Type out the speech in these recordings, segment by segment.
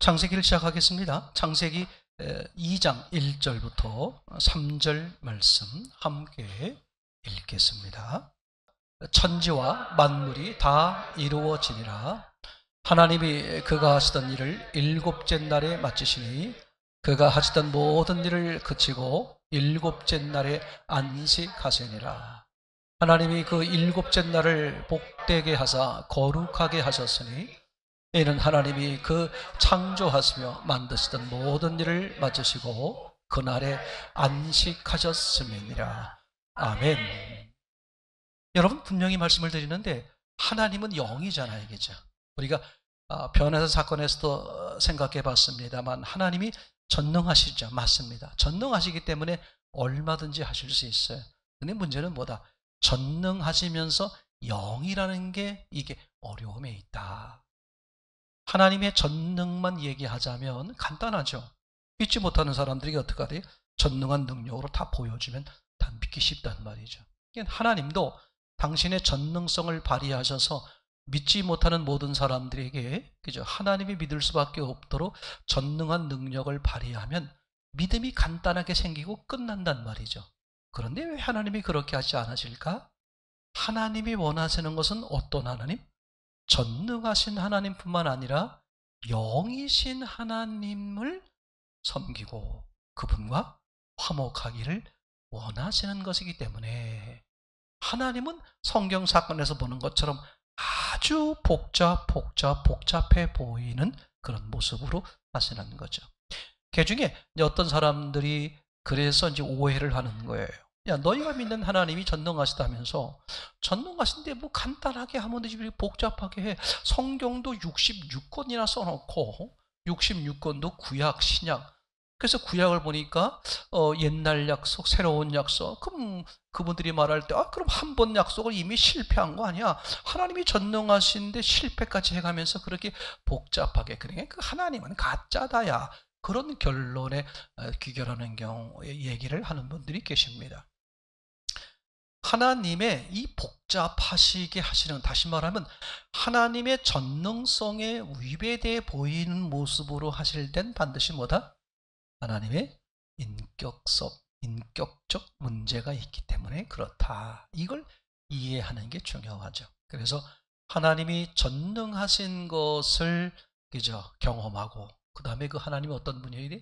창세기를 시작하겠습니다. 창세기 2장 1절부터 3절 말씀 함께 읽겠습니다. 천지와 만물이 다 이루어지니라. 하나님이 그가 하시던 일을 일곱째 날에 마치시니 그가 하시던 모든 일을 그치고 일곱째 날에 안식하시니라. 하나님이 그 일곱째 날을 복되게 하사 거룩하게 하셨으니 이는 하나님이 그 창조하시며 만드시던 모든 일을 마치시고 그날에 안식하셨음이니라. 아멘. 여러분, 분명히 말씀을 드리는데 하나님은 영이잖아요, 그죠? 우리가 변해서 사건에서도 생각해 봤습니다만 하나님이 전능하시죠. 맞습니다. 전능하시기 때문에 얼마든지 하실 수 있어요. 근데 문제는 뭐다? 전능하시면서 영이라는 게 이게 어려움에 있다. 하나님의 전능만 얘기하자면 간단하죠. 믿지 못하는 사람들이 어떻게 해야 돼요? 전능한 능력으로 다 보여주면 다 믿기 쉽단 말이죠. 하나님도 당신의 전능성을 발휘하셔서 믿지 못하는 모든 사람들에게, 그죠? 하나님이 믿을 수밖에 없도록 전능한 능력을 발휘하면 믿음이 간단하게 생기고 끝난단 말이죠. 그런데 왜 하나님이 그렇게 하지 않으실까? 하나님이 원하시는 것은 어떤 하나님? 전능하신 하나님뿐만 아니라 영이신 하나님을 섬기고 그분과 화목하기를 원하시는 것이기 때문에 하나님은 성경 사건에서 보는 것처럼 아주 복잡해 보이는 그런 모습으로 하시는 거죠. 그 중에 어떤 사람들이 그래서 이제 오해를 하는 거예요. 야, 너희가 믿는 하나님이 전능하시다면서 전능하신데 뭐 간단하게 하면 되지 왜 복잡하게 해? 성경도 66권이나 써놓고 66권도 구약, 신약. 그래서 구약을 보니까 옛날 약속, 새로운 약속. 그럼 그분들이 말할 때 그럼 한 번 약속을 이미 실패한 거 아니야? 하나님이 전능하신데 실패까지 해가면서 그렇게 복잡하게. 그러니까 그 하나님은 가짜다야. 그런 결론에 귀결하는 경우에 얘기를 하는 분들이 계십니다. 하나님의 이 복잡하시게 하시는, 다시 말하면 하나님의 전능성에 위배돼 보이는 모습으로 하실 땐 반드시 뭐다? 하나님의 인격적 문제가 있기 때문에 그렇다. 이걸 이해하는 게 중요하죠. 그래서 하나님이 전능하신 것을 그죠 경험하고 그 다음에 그 하나님이 어떤 분이에요?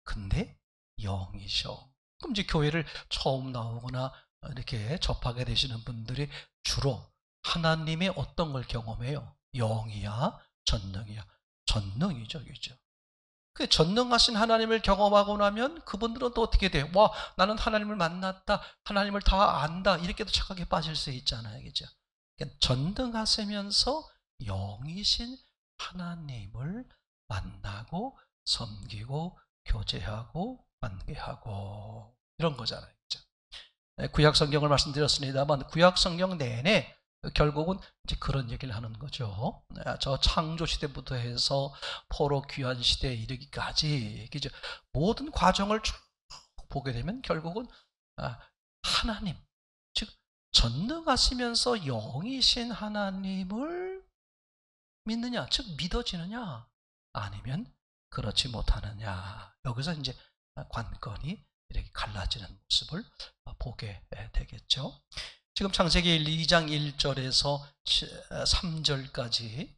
근데 영이셔. 그럼 이제 교회를 처음 나오거나 이렇게 접하게 되시는 분들이 주로 하나님의 어떤 걸 경험해요? 영이야? 전능이야? 전능이죠, 그죠? 그 전능하신 하나님을 경험하고 나면 그분들은 또 어떻게 돼요? 와, 나는 하나님을 만났다. 하나님을 다 안다. 이렇게도 착각에 빠질 수 있잖아요, 그죠? 그러니까 전능하시면서 영이신 하나님을 만나고 섬기고 교제하고 관계하고 이런 거잖아요, 그죠? 구약 성경을 말씀드렸습니다만 구약 성경 내내 결국은 이제 그런 얘기를 하는 거죠. 저 창조 시대부터 해서 포로 귀환 시대에 이르기까지 그죠? 모든 과정을 쭉 보게 되면 결국은 하나님, 즉 전능하시면서 영이신 하나님을 믿느냐, 즉 믿어지느냐, 아니면 그렇지 못하느냐. 여기서 이제 관건이 이렇게 갈라지는 모습을 보게 되겠죠. 지금 창세기 2장 1절에서 3절까지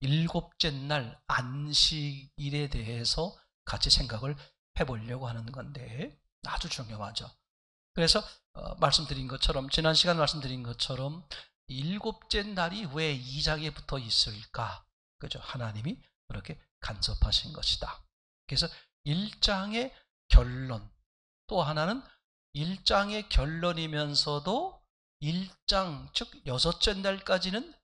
일곱째 날 안식일에 대해서 같이 생각을 해보려고 하는 건데 아주 중요하죠. 그래서 말씀드린 것처럼 지난 시간 말씀드린 것처럼 일곱째 날이 왜 2장에 붙어 있을까? 그죠? 하나님이 그렇게 간섭하신 것이다. 그래서 1장의 결론, 또 하나는 1장의 결론이면서도 1장, 즉 여섯째 날까지는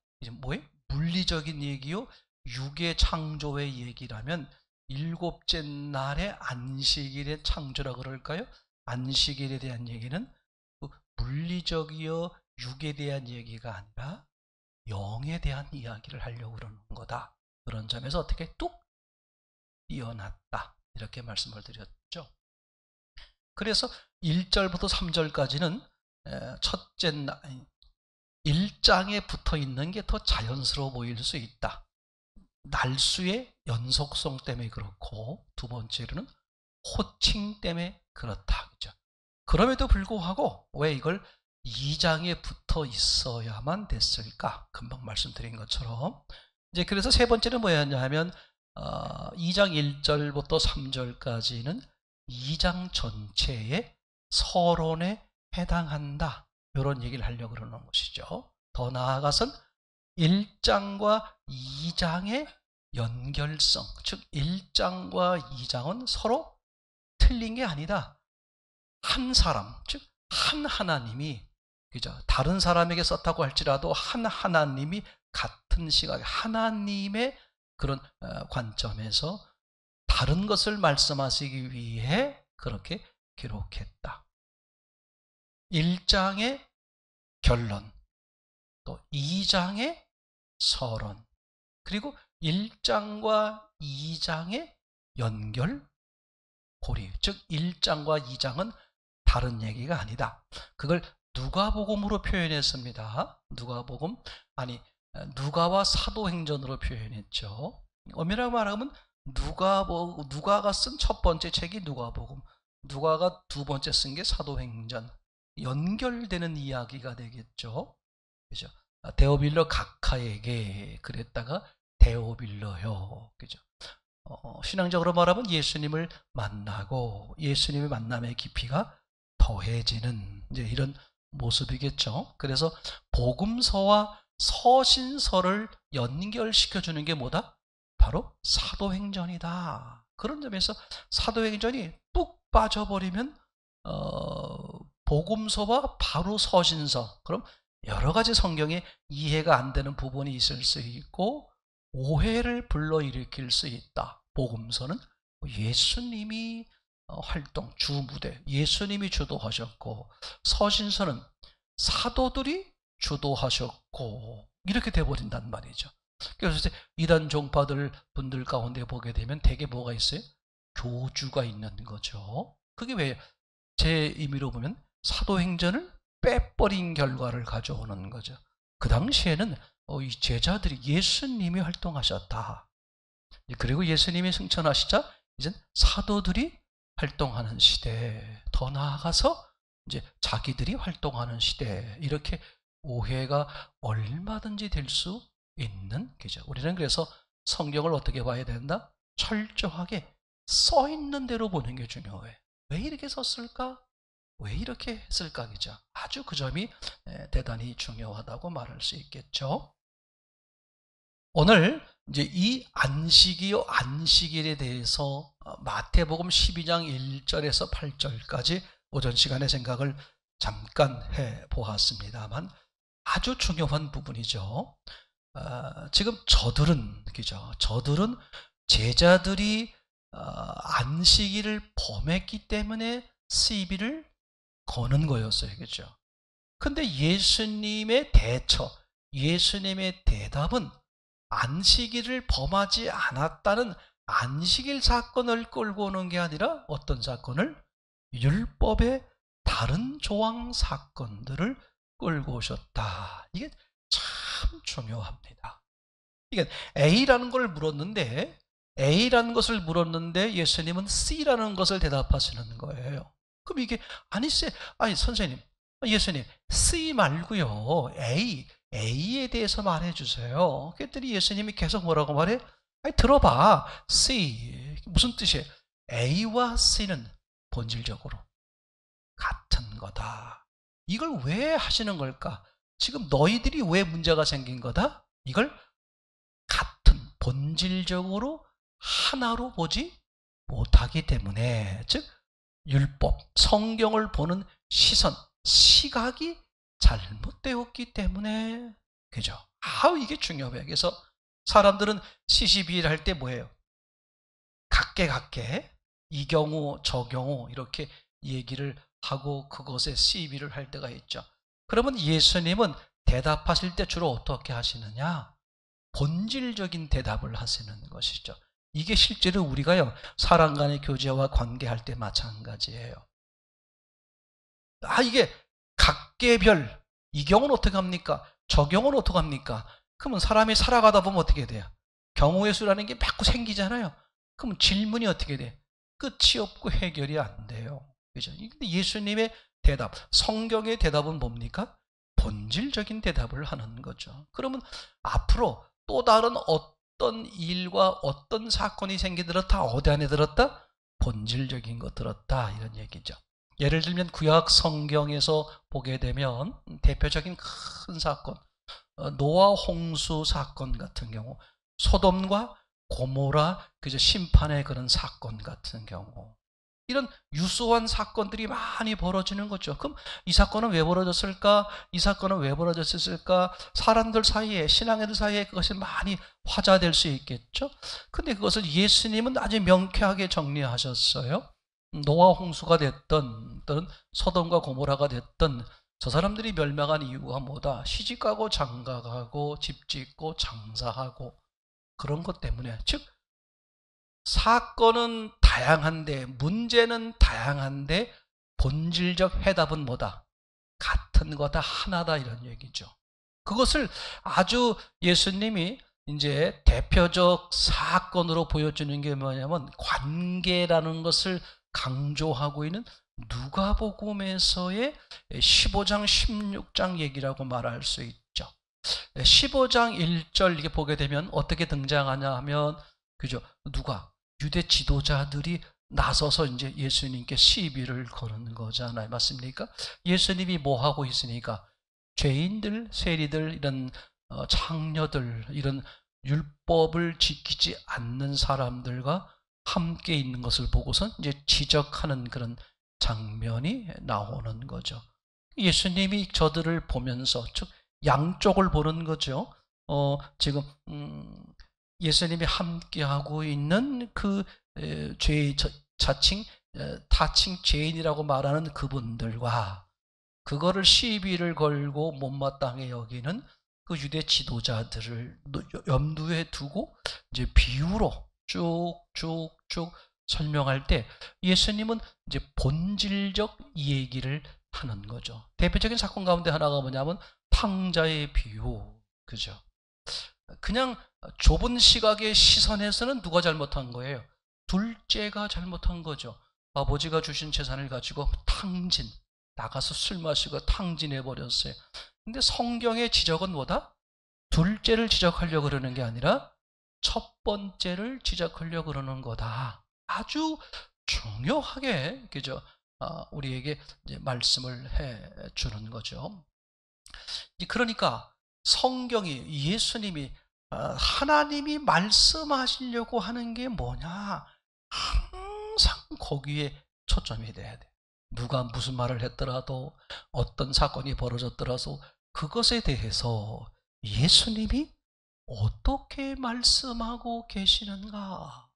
뭐예요? 물리적인 얘기요. 육의 창조의 얘기라면 일곱째 날의 안식일의 창조라 그럴까요? 안식일에 대한 얘기는 물리적이요 육에 대한 얘기가 아니라 영에 대한 이야기를 하려고 그러는 거다. 그런 점에서 어떻게 뚝 띄어놨다. 이렇게 말씀을 드렸죠. 그래서 1절부터 3절까지는 첫째 날 1장에 붙어 있는 게 더 자연스러워 보일 수 있다. 날수의 연속성 때문에 그렇고, 두 번째로는 호칭 때문에 그렇다. 그죠? 그럼에도 불구하고 왜 이걸 2장에 붙어 있어야만 됐을까? 금방 말씀드린 것처럼. 이제 그래서 세 번째는 뭐였냐 하면 2장 1절부터 3절까지는 2장 전체의 서론에 해당한다. 이런 얘기를 하려고 그러는 것이죠. 더 나아가선 1장과 2장의 연결성, 즉 1장과 2장은 서로 틀린 게 아니다. 한 사람, 즉 한 하나님이, 그죠? 다른 사람에게 썼다고 할지라도 한 하나님이 같은 시각, 하나님의 그런 관점에서 다른 것을 말씀하시기 위해 그렇게 기록했다. 1장의 결론, 또 2장의 서론, 그리고 1장과 2장의 연결, 고리, 즉 1장과 2장은 다른 얘기가 아니다. 그걸 누가복음으로 표현했습니다. 누가와 사도행전으로 표현했죠. 엄밀하게 말하면 누가가 쓴 첫 번째 책이 누가복음, 누가가 두 번째 쓴 게 사도행전, 연결되는 이야기가 되겠죠. 그죠? 데오빌로 각하에게 그랬다가 데오빌로요. 그죠? 신앙적으로 말하면 예수님을 만나고 예수님의 만남의 깊이가 더해지는 이제 이런 모습이겠죠. 그래서 복음서와 서신서를 연결시켜주는 게 뭐다? 바로 사도행전이다. 그런 점에서 사도행전이 뚝 빠져버리면 복음서와 바로 서신서, 그럼 여러 가지 성경에 이해가 안 되는 부분이 있을 수 있고 오해를 불러일으킬 수 있다. 복음서는 예수님이 활동, 주무대, 예수님이 주도하셨고, 서신서는 사도들이 주도하셨고, 이렇게 돼버린단 말이죠. 그래서 이단 종파들 분들 가운데 보게 되면 대개 뭐가 있어요? 교주가 있는 거죠. 그게 왜? 제 의미로 보면 사도행전을 빼버린 결과를 가져오는 거죠. 그 당시에는 이 제자들이 예수님이 활동하셨다. 그리고 예수님이 승천하시자 이젠 사도들이 활동하는 시대, 더 나아가서 이제 자기들이 활동하는 시대, 이렇게 오해가 얼마든지 될 수 있는 거죠. 우리는 그래서 성경을 어떻게 봐야 된다? 철저하게 써 있는 대로 보는 게 중요해. 왜 이렇게 썼을까? 왜 이렇게 했을까? 그죠? 아주 그 점이 대단히 중요하다고 말할 수 있겠죠. 오늘 이제 이 안식일에 대해서 마태복음 12장 1절에서 8절까지 오전 시간에 생각을 잠깐 해 보았습니다만 아주 중요한 부분이죠. 지금 저들은 제자들이 안식일을 범했기 때문에 시비를 거는 거였어요. 그죠? 근데 예수님의 대답은 안식일을 범하지 않았다는 안식일 사건을 끌고 오는 게 아니라 어떤 사건을? 율법의 다른 조항 사건들을 끌고 오셨다. 이게 참 중요합니다. 이게 A라는 것을 물었는데 예수님은 C라는 것을 대답하시는 거예요. 그럼 이게 선생님, 예수님 C 말고요 A에 대해서 말해주세요. 그랬더니 예수님이 계속 뭐라고 말해? 들어봐. C 무슨 뜻이에요? A와 C는 본질적으로 같은 거다. 이걸 왜 하시는 걸까? 지금 너희들이 왜 문제가 생긴 거다? 이걸 같은 본질적으로 하나로 보지 못하기 때문에, 즉 율법, 성경을 보는 시각이 잘못되었기 때문에, 그죠? 이게 중요해요. 그래서 사람들은 CCB를 할 때 뭐예요? 각계 이 경우 저 경우 이렇게 얘기를 하고 그것에 시비를 할 때가 있죠. 그러면 예수님은 대답하실 때 주로 어떻게 하시느냐? 본질적인 대답을 하시는 것이죠. 이게 실제로 우리가요 사람 간의 교제와 관계할 때 마찬가지예요. 이게 각계별, 이 경우는 어떻게 합니까? 저 경우는 어떻게 합니까? 그러면 사람이 살아가다 보면 어떻게 돼요? 경우의 수라는 게 자꾸 생기잖아요. 그럼 질문이 어떻게 돼? 끝이 없고 해결이 안 돼요. 그죠? 근데 예수님의 대답, 성경의 대답은 뭡니까? 본질적인 대답을 하는 거죠. 그러면 앞으로 또 다른 어떤 일과 어떤 사건이 생기더라도 다 어디 안에 들었다? 본질적인 거 들었다, 이런 얘기죠. 예를 들면 구약 성경에서 보게 되면 대표적인 큰 사건, 노아 홍수 사건 같은 경우, 소돔과 고모라 그저 심판의 그런 사건 같은 경우, 이런 유수한 사건들이 많이 벌어지는 거죠. 그럼 이 사건은 왜 벌어졌을까? 이 사건은 왜 벌어졌을까? 사람들 사이에, 신앙인들 사이에 그것이 많이 화제될 수 있겠죠. 근데 그것을 예수님은 아주 명쾌하게 정리하셨어요. 노아 홍수가 됐던, 또는 소돔과 고모라가 됐던, 저 사람들이 멸망한 이유가 뭐다? 시집가고 장가가고 집 짓고 장사하고 그런 것 때문에, 즉 사건은 다양한데, 문제는 다양한데 본질적 해답은 뭐다? 같은 거다, 하나다, 이런 얘기죠. 그것을 아주 예수님이 이제 대표적 사건으로 보여주는 게 뭐냐면 관계라는 것을 강조하고 있는 누가복음에서의 15장 16장 얘기라고 말할 수 있죠. 15장 1절 이렇게 보게 되면 어떻게 등장하냐 하면, 그죠? 누가? 유대 지도자들이 나서서 이제 예수님께 시비를 거는 거잖아요. 맞습니까? 예수님이 뭐 하고 있으니까? 죄인들, 세리들, 이런 창녀들, 이런 율법을 지키지 않는 사람들과 함께 있는 것을 보고선 이제 지적하는 그런 장면이 나오는 거죠. 예수님이 저들을 보면서, 즉 양쪽을 보는 거죠. 지금 예수님이 함께하고 있는 그 타칭 죄인이라고 말하는 그분들과, 그거를 시비를 걸고 못마땅해 여기는 그 유대 지도자들을 염두에 두고 이제 비유로 쭉쭉쭉 설명할 때 예수님은 이제 본질적 얘기를 하는 거죠. 대표적인 사건 가운데 하나가 뭐냐면 탕자의 비유, 그죠? 그냥 좁은 시각의 시선에서는 누가 잘못한 거예요? 둘째가 잘못한 거죠. 아버지가 주신 재산을 가지고 나가서 술 마시고 탕진해 버렸어요. 근데 성경의 지적은 뭐다? 둘째를 지적하려고 그러는 게 아니라 첫 번째를 지적하려고 그러는 거다. 아주 중요하게, 그죠? 우리에게 이제 말씀을 해 주는 거죠. 그러니까 성경이, 예수님이, 하나님이 말씀하시려고 하는 게 뭐냐? 항상 거기에 초점이 돼야 돼. 누가 무슨 말을 했더라도, 어떤 사건이 벌어졌더라도 그것에 대해서 예수님이 어떻게 말씀하고 계시는가?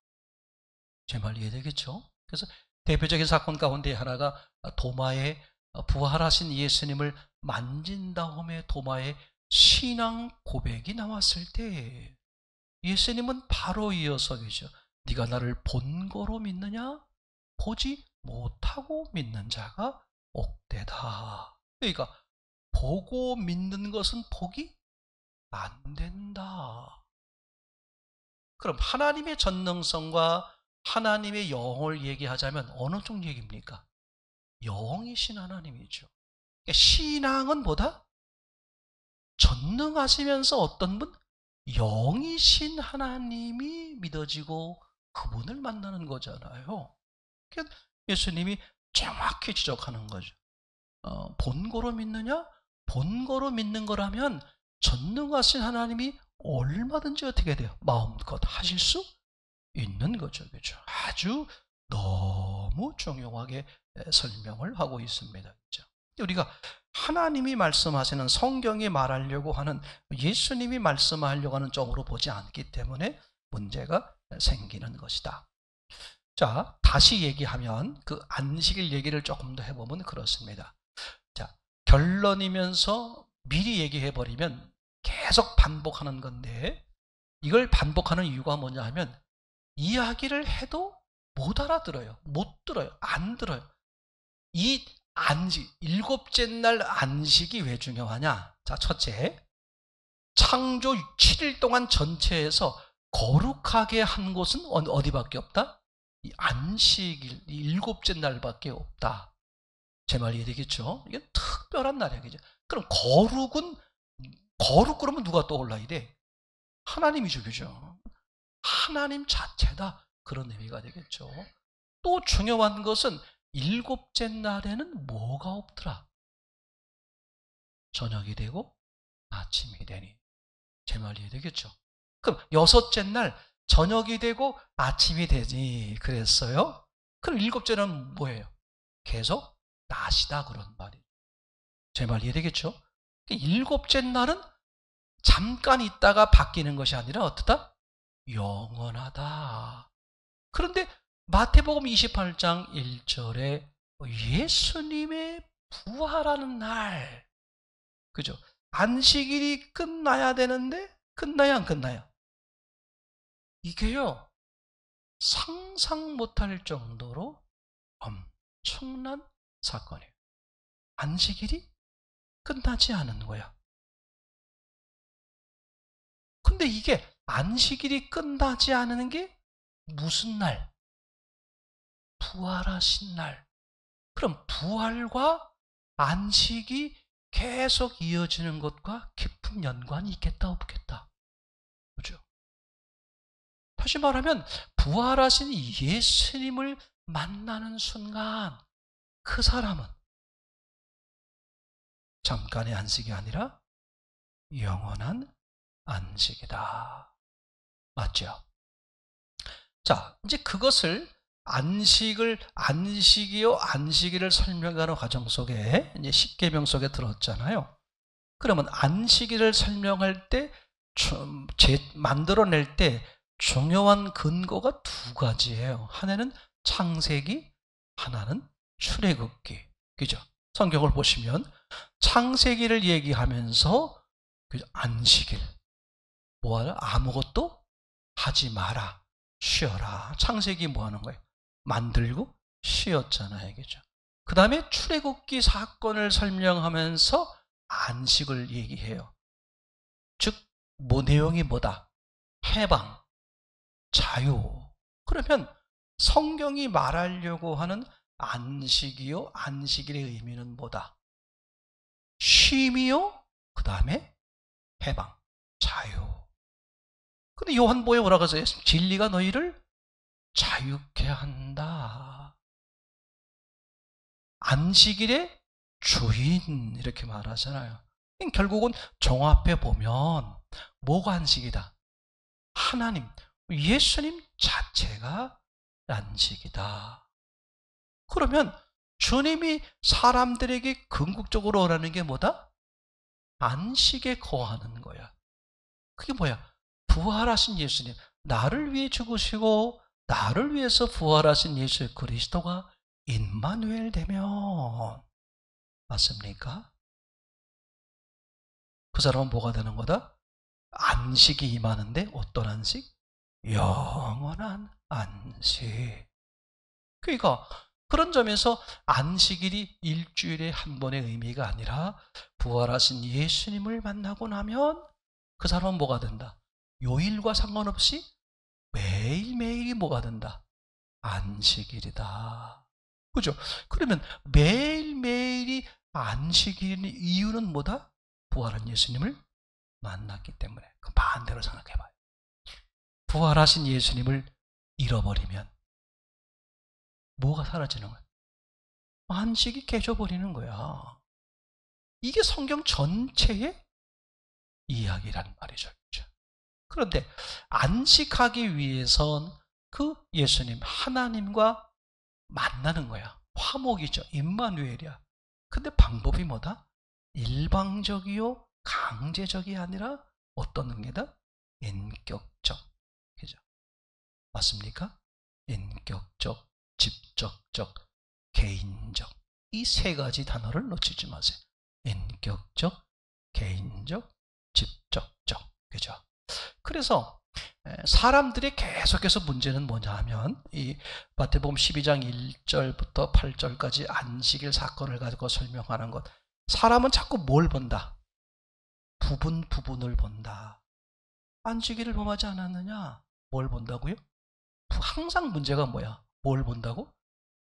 제 말 이해되겠죠? 그래서 대표적인 사건 가운데 하나가 도마에 부활하신 예수님을 만진 다음에 도마에 신앙 고백이 나왔을 때 예수님은 바로 이어서 계셔. 네가 나를 본 거로 믿느냐? 보지 못하고 믿는 자가 옥되다. 그러니까 보고 믿는 것은 복이 안 된다. 그럼 하나님의 전능성과 하나님의 영을 얘기하자면 어느 쪽 얘기입니까? 영이신 하나님이죠. 그러니까 신앙은 뭐다? 전능하시면서 어떤 분? 영이신 하나님이 믿어지고 그분을 만나는 거잖아요. 그러니까 예수님이 정확히 지적하는 거죠. 본고로 믿느냐? 본고로 믿는 거라면 전능하신 하나님이 얼마든지 어떻게 돼요? 마음껏 하실 수 있는 거죠. 그렇죠? 아주 너무 중요하게 설명을 하고 있습니다. 그렇죠? 우리가 하나님이 말씀하시는, 성경이 말하려고 하는, 예수님이 말씀하려고 하는 쪽으로 보지 않기 때문에 문제가 생기는 것이다. 자, 다시 얘기하면 그 안식일 얘기를 조금 더 해보면 그렇습니다. 자, 결론이면서 미리 얘기해버리면 계속 반복하는 건데, 이걸 반복하는 이유가 뭐냐 하면 이야기를 해도 못 알아들어요. 못 들어요. 안 들어요. 이 안식, 일곱째 날 안식이 왜 중요하냐? 자, 첫째, 창조 7일 동안 전체에서 거룩하게 한 곳은 어디밖에 없다? 이 안식일, 이 일곱째 날밖에 없다. 제 말 이해되겠죠? 이게 특별한 날이죠. 그럼 거룩 그러면 누가 떠올라야 돼? 하나님이죠, 그죠? 하나님 자체다. 그런 의미가 되겠죠. 또 중요한 것은 일곱째 날에는 뭐가 없더라? 저녁이 되고 아침이 되니. 제 말 이해되겠죠? 그럼 여섯째 날 저녁이 되고 아침이 되니 그랬어요? 그럼 일곱째는 뭐예요? 계속 낮이다 그런 말이에요. 제 말 이해되겠죠? 일곱째 날은 잠깐 있다가 바뀌는 것이 아니라 어떠다? 영원하다. 그런데 마태복음 28장 1절에 예수님의 부활하는 날, 그죠? 안식일이 끝나야 되는데 끝나야 안 끝나요? 이게요, 상상 못할 정도로 엄청난 사건이에요. 안식일이 끝나지 않은 거야. 근데 이게 안식일이 끝나지 않은 게 무슨 날? 부활하신 날. 그럼 부활과 안식이 계속 이어지는 것과 깊은 연관이 있겠다 없겠다. 그죠? 다시 말하면 부활하신 예수님을 만나는 순간 그 사람은 잠깐의 안식이 아니라 영원한 안식이다. 맞죠? 자, 이제 그것을 안식이요, 안식일을 설명하는 과정 속에 이제 십계명 속에 들었잖아요. 그러면 안식일을 설명할 때, 만들어낼 때 중요한 근거가 두 가지예요. 하나는 창세기, 하나는 출애굽기. 그죠? 성경을 보시면 창세기를 얘기하면서 안식일, 뭐하라? 아무것도 하지 마라. 쉬어라. 창세기 뭐 하는 거예요? 만들고 쉬었잖아요. 그죠? 그 다음에 출애굽기 사건을 설명하면서 안식을 얘기해요. 즉, 내용이 뭐다? 해방, 자유. 그러면 성경이 말하려고 하는 안식이요, 안식일의 의미는 뭐다? 쉼이요, 그 다음에 해방, 자유. 근데 요한복음에 뭐라고 하세요? 진리가 너희를 자유케 한다. 안식일의 주인 이렇게 말하잖아요. 결국은 종합해 보면 뭐가 안식이다? 하나님, 예수님 자체가 안식이다. 그러면 주님이 사람들에게 궁극적으로 원하는 게 뭐다? 안식에 거하는 거야. 그게 뭐야? 부활하신 예수님, 나를 위해 죽으시고 나를 위해서 부활하신 예수 그리스도가 임마누엘 되면, 맞습니까? 그 사람은 뭐가 되는 거다? 안식이 임하는데 어떤 안식? 영원한 안식. 그러니까 그런 점에서 안식일이 일주일에 한 번의 의미가 아니라 부활하신 예수님을 만나고 나면 그 사람은 뭐가 된다? 요일과 상관없이 매일매일이 뭐가 된다? 안식일이다. 그죠? 그러면 매일매일이 안식일인 이유는 뭐다? 부활한 예수님을 만났기 때문에. 그 반대로 생각해봐요. 부활하신 예수님을 잃어버리면 뭐가 사라지는 거야? 안식이 깨져버리는 거야. 이게 성경 전체의 이야기란 말이죠. 그런데 안식하기 위해선 그 예수님, 하나님과 만나는 거야. 화목이죠. 임마누엘이야. 근데 방법이 뭐다? 일방적이요, 강제적이 아니라 어떤 관계다? 인격적. 그죠? 맞습니까? 인격적, 직접적, 개인적. 이 세 가지 단어를 놓치지 마세요. 인격적, 개인적, 직접적. 그죠? 그래서 사람들이 계속해서 문제는 뭐냐 하면 이 마태복음 12장 1절부터 8절까지 안식일 사건을 가지고 설명하는 것, 사람은 자꾸 뭘 본다? 부분을 본다. 안식일을 범하지 않았느냐? 뭘 본다고요? 항상 문제가 뭐야? 뭘 본다고?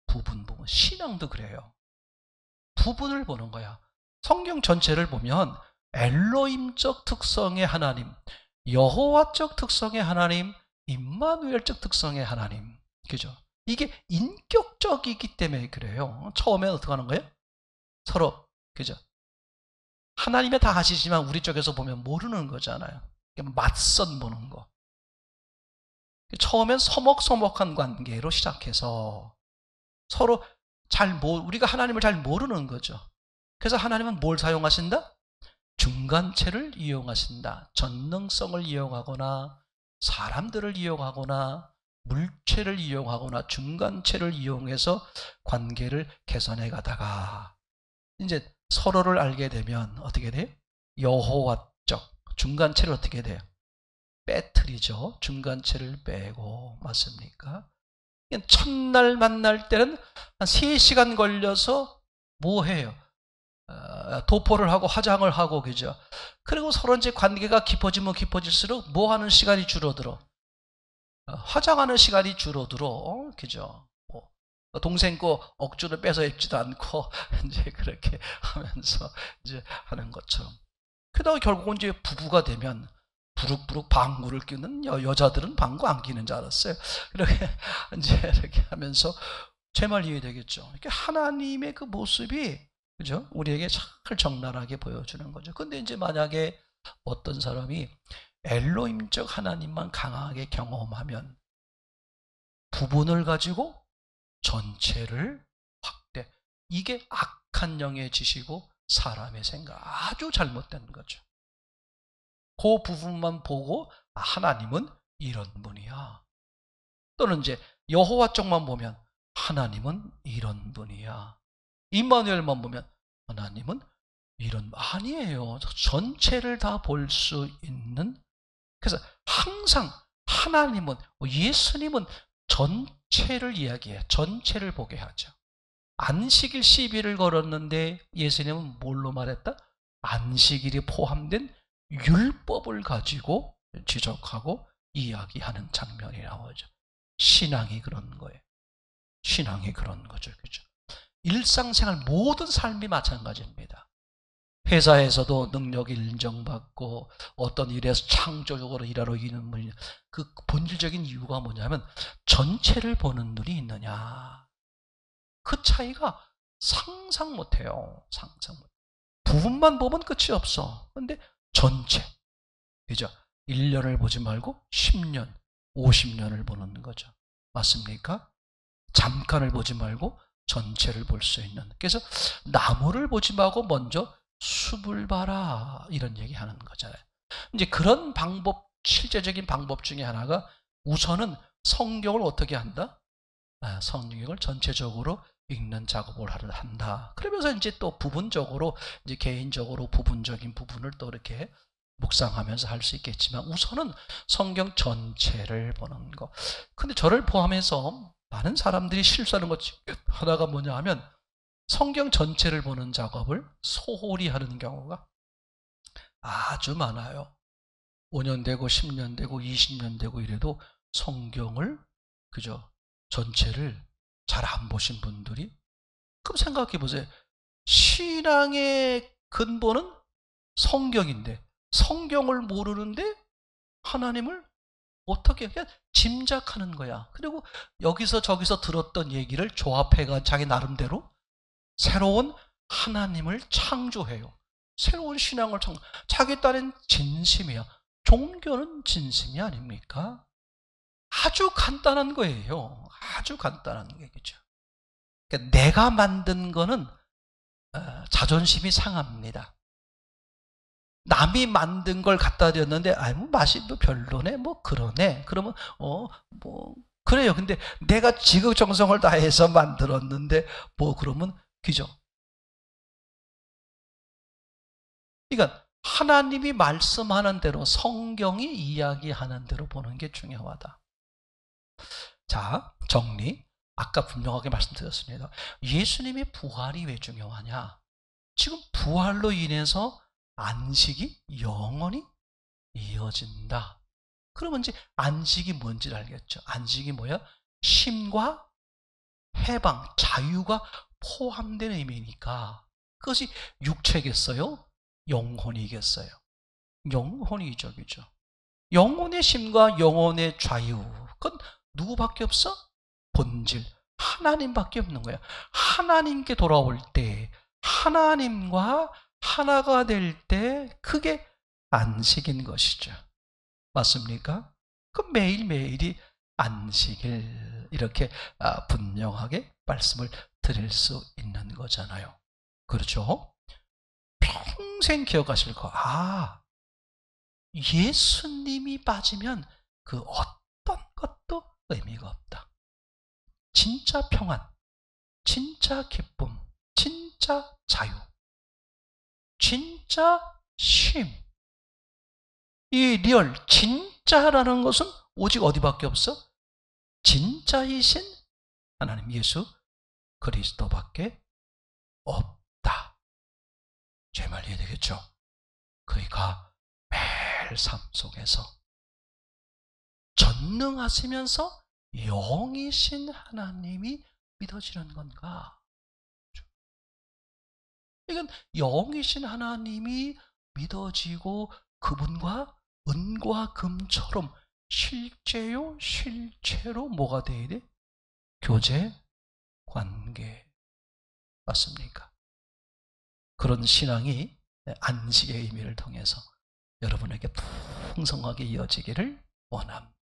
부분. 신앙도 그래요. 부분을 보는 거야. 성경 전체를 보면 엘로힘적 특성의 하나님, 여호와적 특성의 하나님, 임마누엘적 특성의 하나님. 그죠? 이게 인격적이기 때문에 그래요. 처음에 어떻게 하는 거예요? 서로, 그죠? 하나님이 다 하시지만 우리 쪽에서 보면 모르는 거잖아요. 맞선 보는 거. 처음엔 서먹서먹한 관계로 시작해서 서로 우리가 하나님을 잘 모르는 거죠. 그래서 하나님은 뭘 사용하신다? 중간체를 이용하신다. 전능성을 이용하거나 사람들을 이용하거나 물체를 이용하거나 중간체를 이용해서 관계를 개선해 가다가 이제 서로를 알게 되면 어떻게 돼요? 여호와적 중간체를 어떻게 돼요? 빼트리죠. 중간체를 빼고. 맞습니까? 첫날 만날 때는 한 3시간 걸려서 뭐 해요? 도포를 하고 화장을 하고, 그죠? 그리고 서로 이제 관계가 깊어지면 깊어질수록 뭐 하는 시간이 줄어들어? 화장하는 시간이 줄어들어. 그죠? 동생 거 억지로 뺏어 입지도 않고 이제 그렇게 하면서 이제 하는 것처럼. 그러다가 결국은 이제 부부가 되면 부룩부룩 방구를 끼는 여자들은 방구 안 끼는 줄 알았어요. 이렇게 이제 이렇게 하면서 제 말 이해되겠죠. 이렇게 하나님의 그 모습이, 그죠? 우리에게 잘 적나라하게 보여주는 거죠. 근데 이제 만약에 어떤 사람이 엘로힘적 하나님만 강하게 경험하면 부분을 가지고 전체를 확대. 이게 악한 영의 지시고 사람의 생각, 아주 잘못된 거죠. 그 부분만 보고 하나님은 이런 분이야. 또는 이제 여호와 쪽만 보면 하나님은 이런 분이야. 임마누엘만 보면 하나님은 이런, 아니에요. 전체를 다 볼 수 있는. 그래서 항상 하나님은, 예수님은 전체를 이야기해요. 전체를 보게 하죠. 안식일 시비를 걸었는데 예수님은 뭘로 말했다? 안식일이 포함된 율법을 가지고 지적하고 이야기하는 장면이 나오죠. 신앙이 그런 거예요. 신앙이 그런 거죠. 그죠? 일상생활 모든 삶이 마찬가지입니다. 회사에서도 능력이 인정받고 어떤 일에서 창조적으로 일하러 있는 분이, 그 본질적인 이유가 뭐냐면 전체를 보는 눈이 있느냐. 그 차이가 상상 못해요. 상상 못. 부분만 보면 끝이 없어. 근데 전체, 그죠? 1년을 보지 말고 10년, 50년을 보는 거죠. 맞습니까? 잠깐을 보지 말고 전체를 볼 수 있는. 그래서 나무를 보지 말고 먼저 숲을 봐라, 이런 얘기 하는 거잖아요. 이제 그런 방법, 실제적인 방법 중에 하나가 우선은 성경을 어떻게 한다? 성경을 전체적으로 읽는 작업을 한다. 그러면서 이제 또 부분적으로, 이제 개인적으로 부분적인 부분을 또 이렇게 묵상하면서 할 수 있겠지만 우선은 성경 전체를 보는 거. 근데 저를 포함해서 많은 사람들이 실수하는 것 중 하나가 뭐냐 하면 성경 전체를 보는 작업을 소홀히 하는 경우가 아주 많아요. 5년 되고 10년 되고 20년 되고 이래도 성경을, 그죠? 전체를 잘 안 보신 분들이, 그럼 생각해 보세요. 신앙의 근본은 성경인데 성경을 모르는데 하나님을 어떻게, 그냥 짐작하는 거야. 그리고 여기서 저기서 들었던 얘기를 조합해가 자기 나름대로 새로운 하나님을 창조해요. 새로운 신앙을 자기 딴엔 진심이야. 종교는 진심이 아닙니까? 아주 간단한 거예요. 아주 간단한 얘기죠. 그러니까 내가 만든 거는 자존심이 상합니다. 남이 만든 걸 갖다 댔는데 뭐 맛이 뭐 별로네, 뭐 그러네. 그러면 뭐 그래요. 근데 내가 지극정성을 다해서 만들었는데 뭐 그러면, 그죠? 그러니까 하나님이 말씀하는 대로, 성경이 이야기하는 대로 보는 게 중요하다. 자, 정리. 아까 분명하게 말씀드렸습니다. 예수님의 부활이 왜 중요하냐? 지금 부활로 인해서 안식이 영원히 이어진다. 그러면 이제 안식이 뭔지를 알겠죠. 안식이 뭐야? 쉼과 해방, 자유가 포함된 의미니까 그것이 육체겠어요? 영혼이겠어요? 영혼이죠, 그죠? 영혼의 쉼과 영혼의 자유, 그건 누구밖에 없어? 본질, 하나님밖에 없는 거야. 하나님께 돌아올 때, 하나님과 하나가 될 때, 그게 안식인 것이죠. 맞습니까? 그 매일매일이 안식일, 이렇게 분명하게 말씀을 드릴 수 있는 거잖아요. 그렇죠? 평생 기억하실 거. 예수님이 빠지면 그 어떤 것도 의미가 없다. 진짜 평안, 진짜 기쁨, 진짜 자유, 진짜 쉼. 이 리얼, 진짜라는 것은 오직 어디밖에 없어? 진짜이신 하나님 예수 그리스도밖에 없다. 제 말 이해되겠죠? 그러니까 매일 삶 속에서 전능하시면서 영이신 하나님이 믿어지는 건가? 이건 영이신 하나님이 믿어지고 그분과 은과 금처럼 실제요 실체로 뭐가 돼야 돼? 교제 관계. 맞습니까? 그런 신앙이 안식의 의미를 통해서 여러분에게 풍성하게 이어지기를 원합니다.